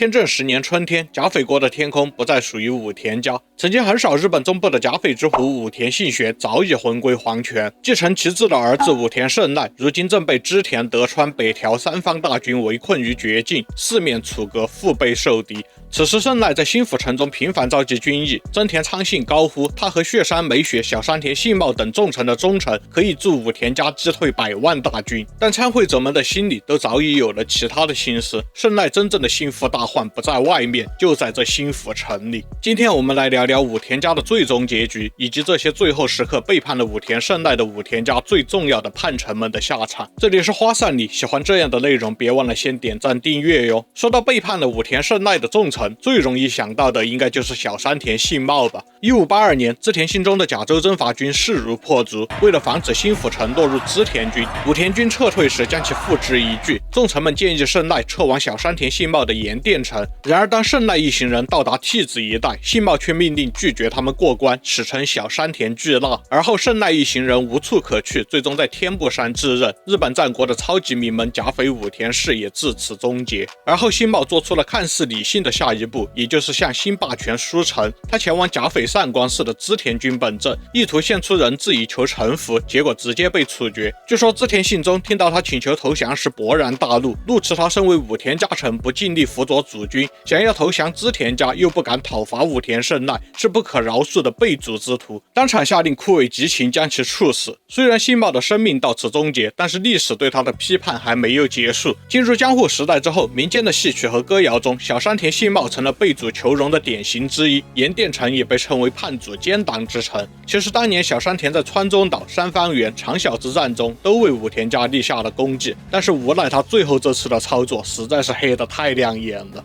天正10年春天，甲斐国的天空不再属于武田家。曾经横扫日本中部的甲斐之虎武田信玄早已魂归黄泉，继承其志的儿子武田胜赖，如今正被织田、德川、北条三方大军围困于绝境，四面楚歌，腹背受敌。此时胜赖在新府城中频繁召集军议，真田昌信高呼他和血山美雪、小山田信茂等重臣的忠诚可以助武田家击退100万大军。但参会者们的心里都早已有了其他的心思，胜赖真正的心腹大患不在外面，就在这新府城里。今天我们来聊聊武田家的最终结局，以及这些最后时刻背叛了武田胜赖的武田家最重要的叛臣们的下场。这里是花散里，喜欢这样的内容别忘了先点赞订阅哟。说到背叛了武田胜赖的重臣，最容易想到的应该就是小山田信茂吧。1582年，织田信忠的甲州征伐军势如破竹，为了防止新府城落入织田军，武田军撤退时将其付之一炬。重臣们建议胜赖撤往小山田信茂的盐店城，然而当胜赖一行人到达替子一带，信茂却命令拒绝他们过关，史称小山田巨纳。而后胜赖一行人无处可去，最终在天目山自刃。日本战国的超级名门甲斐武田氏也至此终结。而后信茂做出了看似理性的下一步，也就是向新霸权书城。他前往甲斐上官市的织田军本阵，意图献出人质以求臣服，结果直接被处决。据说织田信忠听到他请求投降时勃然大怒，怒斥他身为武田家臣不尽力辅佐主君，想要投降织田家又不敢讨伐武田胜赖，是不可饶恕的背主之徒，当场下令枯尾吉晴将其处死。虽然信茂的生命到此终结，但是历史对他的批判还没有结束。进入江户时代之后，民间的戏曲和歌谣中，小山田信茂成了背主求荣的典型之一，盐店城也被称为叛主奸党之城。其实当年小山田在川中岛、三方原、长小之战中都为武田家立下了功绩，但是无奈他最后这次的操作实在是黑得太亮眼了。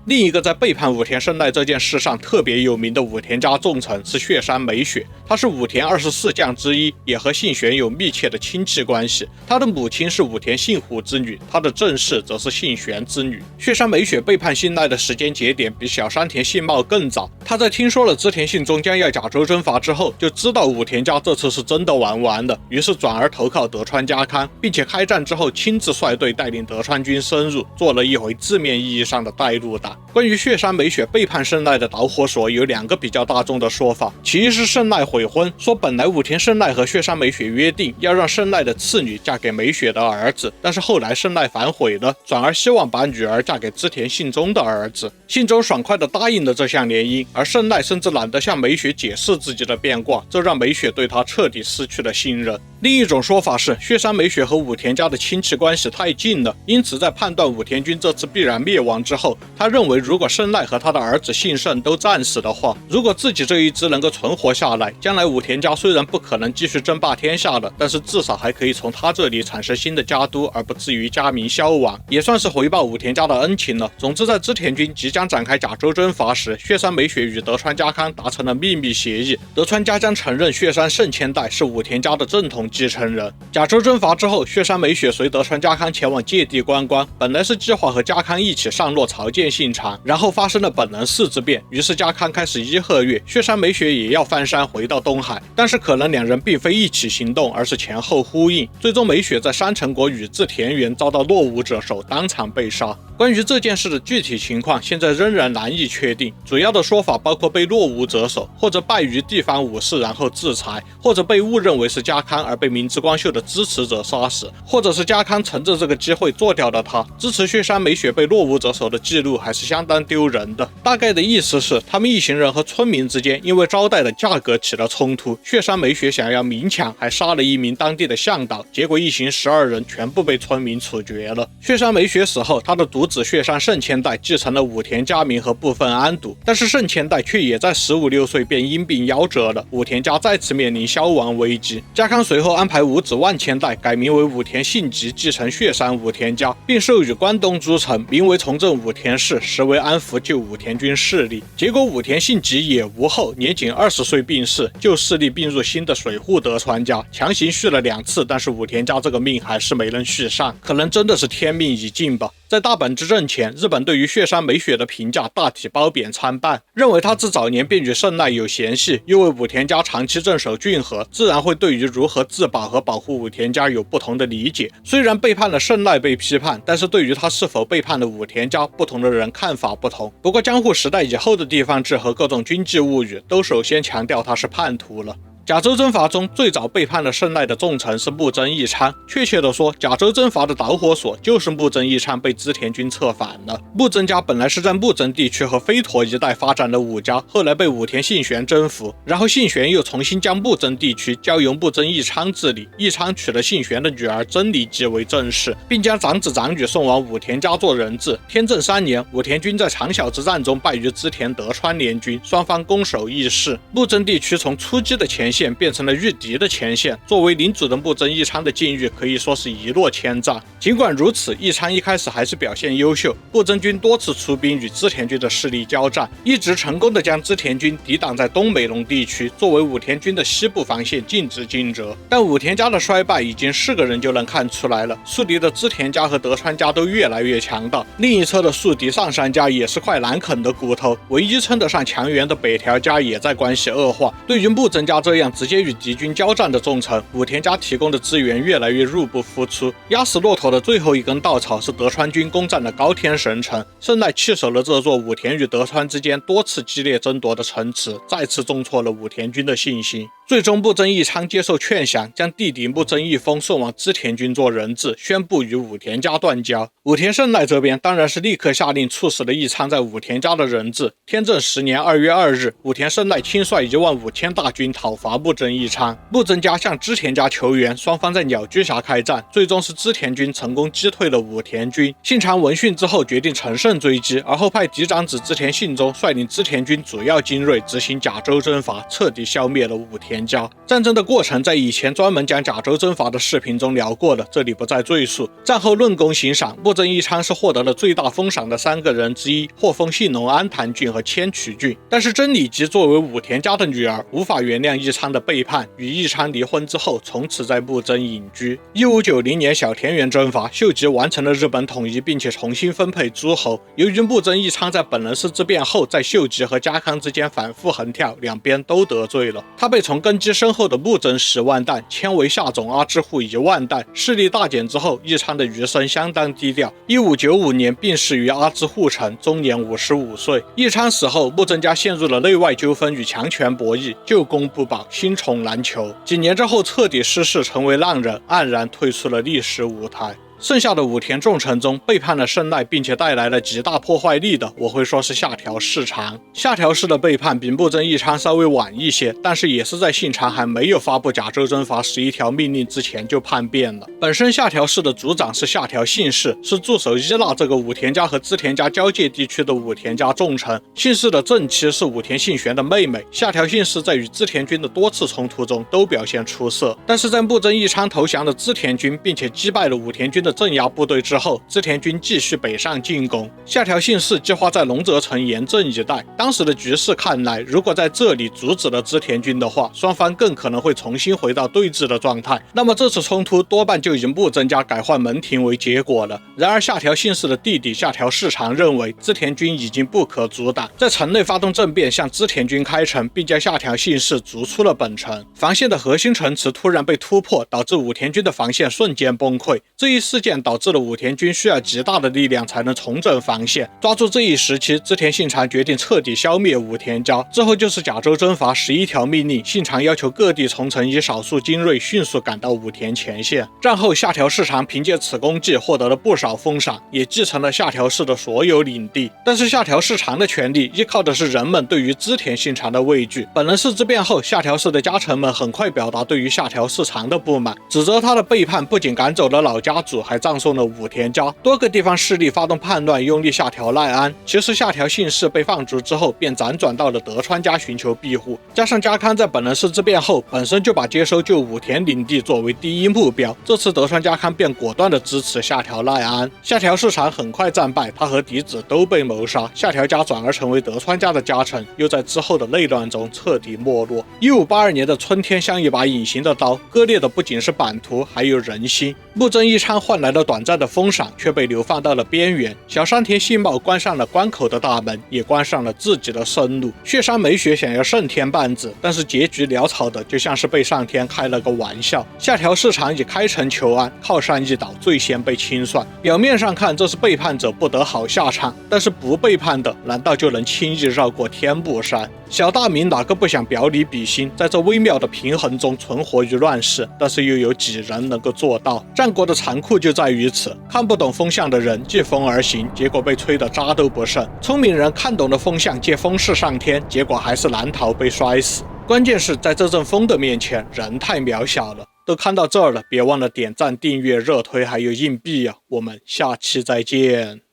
另一个在背叛武田胜赖这件事上特别有名的武田家重臣是血山美雪，他是武田24将之一，也和信玄有密切的亲戚关系。他的母亲是武田信虎之女，他的正室则是信玄之女。血山美雪背叛信赖的时间节点比小山田信茂更早，他在听说了织田信忠将要甲州征伐之后，就知道武田家这次是真的玩完了，于是转而投靠德川家康，并且开战之后亲自率队带领德川军深入，做了一回字面意义上的带路党。关于血山美雪背叛胜赖的导火索有2个比较大众的说法，其一是胜赖悔婚，说本来武田胜赖和血山美雪约定要让胜赖的次女嫁给美雪的儿子，但是后来胜赖反悔了，转而希望把女儿嫁给织田信忠的儿子。信忠爽快地答应了这项联姻，而胜赖甚至懒得向美雪解释自己的变卦，这让美雪对他彻底失去了信任。另一种说法是血山美雪和武田家的亲戚关系太近了，因此在判断武田军这次必然灭亡之后，他认为如果胜赖和他的儿子信胜都战死的话，如果自己这一支能够存活下来，将来武田家虽然不可能继续争霸天下了，但是至少还可以从他这里产生新的家督，而不至于家民消亡，也算是回报武田家的恩情了。总之在织田军即将展开甲州征伐时，血山美雪与德川家康达成了秘密协议，德川家将承认血山胜千代是武田家的正统继承人。甲州征伐之后，血山美雪随德川家康前往界地观光，本来是计划和家康一起上洛朝见信长，然后发生了本能寺之变，于是家康开始伊贺越，血山美雪也要翻山回到东海，但是可能2人并非一起行动，而是前后呼应，最终美雪在山城国宇治田园遭到落伍者手，当场被杀。关于这件事的具体情况，现在仍然难以确定，主要的说法包括被落伍者手，或者败于地方武士然后自裁，或者被误认为是家康而被明智光秀的支持者杀死，或者是家康乘着这个机会做掉了他。支持血山美雪被落伍者手的记录还是相当丢人的。大概的意思是，他们一行人和村民之间因为招待的价格起了冲突，血山美雪想要明抢，还杀了一名当地的向导，结果一行12人全部被村民处决了。血山美雪死后，他的独子血山胜千代继承了武田家名和部分安堵，但是胜千代却也在15、16岁便因病夭折了，武田家再次面临消亡危机。家康随后安排五子万千代改名为武田信吉，继承血山武田家，并授予关东诸城，名为从政武田氏，实为安抚旧武田军势力。结果武田信吉也无后，年仅20岁病逝，旧势力并入新的水户德川家，强行续了2次，但是武田家这个命还是没能续上，可能真的是天命已尽吧。在大本之阵前，日本对于雪山美雪的评价大体褒贬参半，认为他自早年便与胜赖有嫌隙，又为武田家长期镇守骏河，自然会对于如何自保和保护武田家有不同的理解。虽然背叛了胜赖被批判，但是对于他是否背叛了武田家，不同的人看法不同。不过江户时代以后的地方志和各种军纪物语都首先强调他是叛徒了。甲州征伐中最早背叛了胜赖的重臣是木曾义昌，确切的说，甲州征伐的导火索就是木曾义昌被织田军策反了。木曾家本来是在木曾地区和飞陀一带发展的武家，后来被武田信玄征服，然后信玄又重新将木曾地区交由木曾义昌治理，义昌娶了信玄的女儿真理吉为正室，并将长子长女送往武田家做人质。天正3年，武田军在长筱之战中败于织田德川联军，双方攻守易势，木曾地区从出击的前线变成了御敌的前线，作为领主的木曾义昌的境遇可以说是一落千丈。尽管如此，义昌一开始还是表现优秀，木曾军多次出兵与织田军的势力交战，一直成功的将织田军抵挡在东美浓地区，作为武田军的西部防线禁止进折。但武田家的衰败已经是个人就能看出来了，宿敌的织田家和德川家都越来越强大，另一侧的宿敌上杉家也是块难啃的骨头，唯一称得上强援的北条家也在关系恶化。对于木曾家这样直接与敌军交战的重臣，武田家提供的资源越来越入不敷出。压死骆驼的最后一根稻草是德川军攻占了高天神城，胜赖弃守了这座武田与德川之间多次激烈争夺的城池，再次重挫了武田军的信心。最终木曾义昌接受劝降，将弟弟木曾义丰送往织田军做人质，宣布与武田家断交。武田胜赖这边当然是立刻下令处死了义昌在武田家的人质。天正10年2月2日，武田胜赖亲率15000大军讨伐木曾义昌，木曾家向织田家求援，双方在鸟居峡开战，最终是织田军成功击退了武田军。信长闻讯之后决定乘胜追击，而后派嫡长子织田信忠率领织田军主要精锐执行甲州征伐，彻底消灭了武田家。战争的过程在以前专门讲甲州征伐的视频中聊过了，这里不再赘述。战后论功行赏，木曾义昌是获得了最大封赏的3个人之一，获封信浓安坛郡和千曲郡。但是真理吉作为武田家的女儿，无法原谅义昌的背叛，与义昌离婚之后，从此在木曾隐居。1590年小田园征伐，秀吉完成了日本统一，并且重新分配诸侯。由于木曾义昌在本能寺之变后，在秀吉和家康之间反复横跳，两边都得罪了。他被从根基深厚的木曾10万担迁为下种阿支户1万担，势力大减之后，义昌的余生相当低调。1595年病逝于阿支户城，终年55岁。义昌死后，木曾家陷入了内外纠纷与强权博弈，旧功不保，新宠难求。几年之后彻底失势，成为浪人，黯然退出了历史舞台。剩下的武田重臣中，背叛了胜赖并且带来了极大破坏力的，我会说是下条氏长。下条氏的背叛比木曾义昌稍微晚一些，但是也是在信长还没有发布甲州征伐11条命令之前就叛变了。本身下条氏的族长是下条信氏，是驻守伊那这个武田家和织田家交界地区的武田家重臣。信氏的正妻是武田信玄的妹妹。下条信氏在与织田军的多次冲突中都表现出色，但是在木曾义昌投降了织田军，并且击败了武田军的镇压部队之后，织田军继续北上进攻。下条信氏计划在龙泽城严阵以待。当时的局势看来，如果在这里阻止了织田军的话，双方更可能会重新回到对峙的状态。那么这次冲突多半就以木曾家改换门庭为结果了。然而下条信氏的弟弟下条氏长认为织田军已经不可阻挡，在城内发动政变，向织田军开城，并将下条信氏逐出了本城。防线的核心城池突然被突破，导致武田军的防线瞬间崩溃。这一事件导致了武田军需要极大的力量才能重整防线。抓住这一时期，织田信长决定彻底消灭武田家。之后就是甲州征伐11条命令，信长要求各地重臣以少数精锐迅速赶到武田前线。战后下条氏长凭借此功绩获得了不少封赏，也继承了下条氏的所有领地。但是下条氏长的权力依靠的是人们对于织田信长的畏惧。本能寺之变后，下条氏的家臣们很快表达对于下条氏长的不满，指责他的背叛不仅赶走了老家主，还葬送了武田家。多个地方势力发动叛乱，拥立下条赖安。其实下条信氏被放逐之后，便辗转到了德川家寻求庇护。加上家康在本能寺之变后，本身就把接收旧武田领地作为第一目标，这次德川家康便果断地支持下条赖安。下条氏长很快战败，他和嫡子都被谋杀。下条家转而成为德川家的家臣，又在之后的内乱中彻底没落。1582年的春天像一把隐形的刀，割裂的不仅是版图，还有人心。木曾义昌换来了短暂的封赏，却被流放到了边缘。小山田信茂关上了关口的大门，也关上了自己的生路。雪山美雪想要胜天半子，但是结局潦草的就像是被上天开了个玩笑。下条市场以开城求安，靠山一岛最先被清算。表面上看这是背叛者不得好下场，但是不背叛的难道就能轻易绕过天目山？小大明哪个不想表里比心，在这微妙的平衡中存活于乱世？但是又有几人能够做到？战国的残酷就在于此，看不懂风向的人借风而行，结果被吹得渣都不剩；聪明人看懂了风向，借风势上天，结果还是难逃被摔死。关键是在这阵风的面前，人太渺小了。都看到这儿了，别忘了点赞、订阅、热推还有硬币啊！我们下期再见。